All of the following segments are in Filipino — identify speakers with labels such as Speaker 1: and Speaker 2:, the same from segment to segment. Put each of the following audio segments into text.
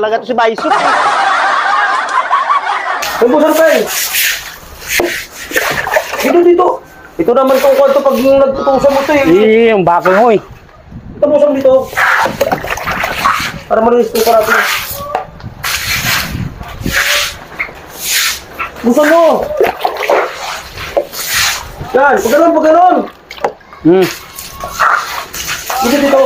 Speaker 1: talaga to si Baisok.
Speaker 2: Bumbusan pa eh. Dito. Ito naman itong kwarto pag yung nagtutusan mo ito eh.
Speaker 1: Ang bakal mo eh.
Speaker 2: Tapusan dito. Para malinis ito natin. Busan mo! Yan, pag ganon. Dito.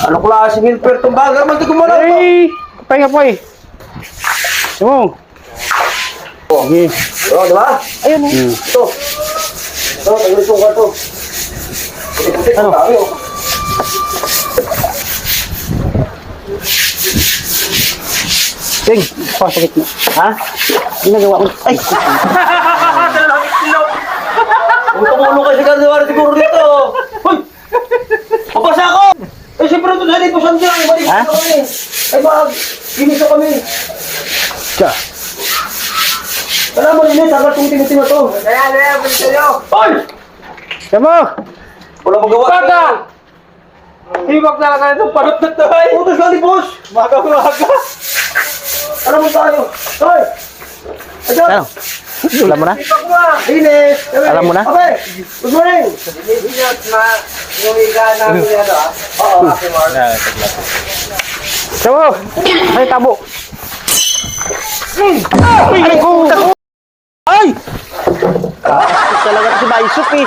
Speaker 2: Ano klaseng helper itong baga? Naman ito gumalaw ito.
Speaker 1: Ay! Kapay nga po eh. Ito. Sige.
Speaker 2: O, di ba?
Speaker 1: Ayun eh.
Speaker 2: Ito. Tagal itong kwarto. Puti-puti
Speaker 1: Ano?
Speaker 2: tayo.
Speaker 1: Ting, pasakit mo. Ha? Ginagawa ko. Ay!
Speaker 2: Kung tumulong kasi ka siguro dito. Hoy! Papasa ako! Eh, siyempre ito dahil ito sandang. Balik
Speaker 1: Ha?
Speaker 2: na kami. Ay, ginis na kami.
Speaker 1: Tiya.
Speaker 2: Alam mo, linis. Hanggang tumuting-ting na to. Kaya, balik kayo. Hoy!
Speaker 1: Tiya mo!
Speaker 2: Wala magawa.
Speaker 3: Bata! Hibak talaga itong panot na to ay!
Speaker 2: Putas ka ni boss!
Speaker 3: Maga-maga!
Speaker 2: Ano mo tayo? Hoy! Ayan!
Speaker 1: Ano? Alam mo na?
Speaker 3: Hibak mo!
Speaker 2: Linis!
Speaker 1: Alam mo na?
Speaker 2: Okay! Good morning!
Speaker 3: Hinihiyot na yung higa namin yan ah.
Speaker 2: Oo.
Speaker 1: Tiya mo! Ay, tabo! Ay! Ko! Ay! Talaga to si Baisok eh.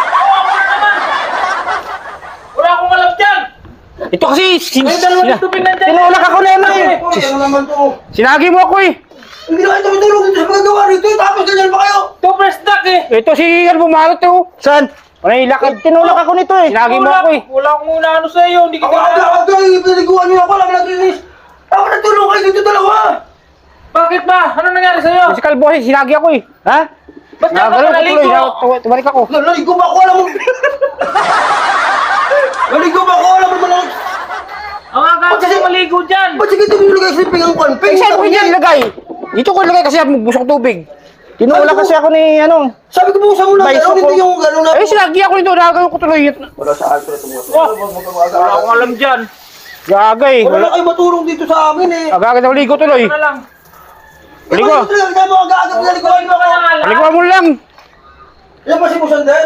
Speaker 3: Wala akong alam dyan!
Speaker 1: Ito kasi,
Speaker 3: May dalawang tubig nandyan!
Speaker 1: tinulak ako na yan eh.
Speaker 2: Uy, ano naman to?
Speaker 1: Sinagi mo ako eh.
Speaker 2: Hindi na kayo tumutulong dito sa paggawa rito. Tapos ganyan pa kayo.
Speaker 3: Super stock eh!
Speaker 1: Ito si Ian bumalot eh. oh. Saan? Ay, lakad. Tinulak ako nito eh. Sinagi mo ako eh.
Speaker 3: Wala akong muna ano sa iyo, hindi
Speaker 2: Ako,
Speaker 3: kita
Speaker 2: pinaliguan niyo ako. Alam naglinis. Ako nagtulong kayo dito dalawa.
Speaker 3: Bakit ba? Ano nangyari sa iyo?
Speaker 1: Si Kalbo, sinagi ako eh. Ha?
Speaker 3: Ba't ka
Speaker 1: Nagalaw ko
Speaker 3: naligo?
Speaker 1: tuloy. Tumalik ako.
Speaker 2: Naligo ba ako? Alam mo. Naligo ba ako? Alam mo naman.
Speaker 3: Ang aga kasi maligo dyan!
Speaker 2: Ba't sige ito nilagay sa pingang kwan?
Speaker 1: Eh, saan ko yan ilagay? Dito ko ilagay kasi busok tubig. Tinulak kasi ako ni ano.
Speaker 2: Sabi ko bukasan mo lang.
Speaker 1: Baisok
Speaker 2: Ano
Speaker 1: ko.
Speaker 2: dito yung gano'n na?
Speaker 1: Eh, sinagi ako nito. Nagalaw ko tuloy.
Speaker 2: Wala sa alto na tumuha.
Speaker 3: Wala akong alam dyan!
Speaker 1: Gagay.
Speaker 2: Wala na kayo matulong dito sa amin eh.
Speaker 1: Agagay na ligo tuloy.
Speaker 3: Ano lang?
Speaker 1: Ligo.
Speaker 2: Kaya mo agad-agad pinaliguan mo ako.
Speaker 1: Paliguan mo lang.
Speaker 2: Yan ba si Musander?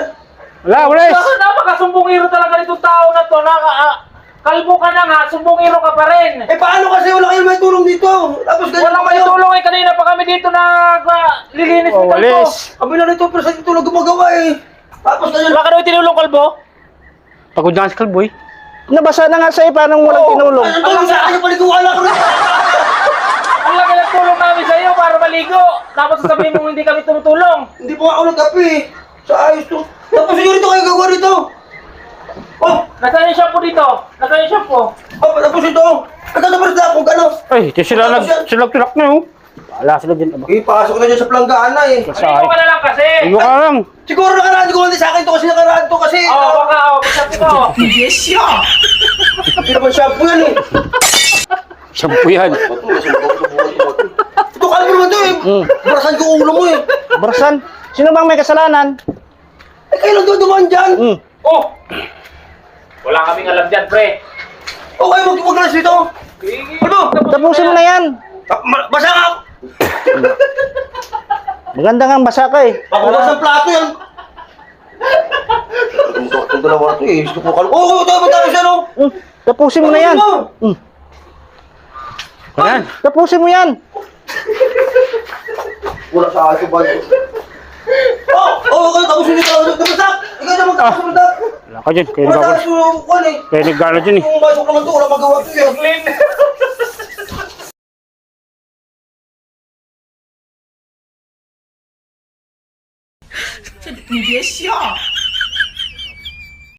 Speaker 1: Wala, wala.
Speaker 3: Bakit napakasumbongiro talaga nitong tao na to? Kalbo ka na nga, sumbongiro ka pa rin!
Speaker 2: Eh paano kasi wala kayo may tulong dito? Tapos ganyan
Speaker 3: Walang
Speaker 2: pa
Speaker 3: may
Speaker 2: kayo.
Speaker 3: tulong eh, kanina pa kami dito naglilinis
Speaker 1: Oh,
Speaker 3: ng kalbo.
Speaker 1: walis.
Speaker 2: Kami na rito pero sa dito lang gumagawa eh. Tapos ganyan.
Speaker 3: Wala ka daw tinulong kalbo?
Speaker 1: Pagod na si Kalboy. Nabasa na nga sa'yo. Paano walang tinulong?
Speaker 2: Ano tulong sa akin? Paliguan ako rin.
Speaker 3: Ang laki ng tulong namin sa iyo para maligo. Tapos sasabihin mo hindi kami tumutulong.
Speaker 2: Hindi po ako nagkape eh. Sa ayos to. Tapos yun ito kayo gagawa rito. Oh,
Speaker 3: Nasaan yung shampoo dito? Nasaan yung shampoo?
Speaker 2: tapos ito. Nagkakabaras na akong gano'n.
Speaker 1: Ay, di sila nagtulak na oh. Wala sila dyan. Aba.
Speaker 2: Ipasok na dyan sa planggana na eh.
Speaker 3: Maligo ka na lang kasi.
Speaker 1: Ligo ka lang.
Speaker 2: Siguro nakaraan ko hindi sa akin to kasi nakaraan to kasi.
Speaker 3: Oo, baka, shampoo ko.
Speaker 2: Yes, siya. Hindi naman shampoo yan eh.
Speaker 1: Shampoo yan.
Speaker 2: Ito kalbo naman to eh. Barasan ko ulo mo eh.
Speaker 1: Barasan. Sino bang may kasalanan?
Speaker 2: Eh kayo lang dumaan dyan.
Speaker 3: Oh! Wala kaming alam dyan, pre.
Speaker 2: Okay, magkalas dito. Ano?
Speaker 1: Tapusin mo na yan.
Speaker 2: Basa nga.
Speaker 1: Maganda nga ang basa ka eh.
Speaker 2: Ako ba sa plato yan? Ito na wala ito eh. Gusto ko kalbo. Oo, tapos yan o.
Speaker 1: Tapusin mo na yan. Yan. Tapusin mo yan.
Speaker 2: Wala sa akin ba ito? Okay, tapos hindi ka nagkabasak. Ikaw na magkakasok mo na.
Speaker 1: Wala ka dyan. Kaya
Speaker 2: Wala
Speaker 1: nagkakot.
Speaker 2: tayo sa kwan eh.
Speaker 1: Kaya nagkala dyan eh.
Speaker 2: Kung masok naman ito, wala magawa ito eh.
Speaker 3: Clean.
Speaker 4: Ni别笑。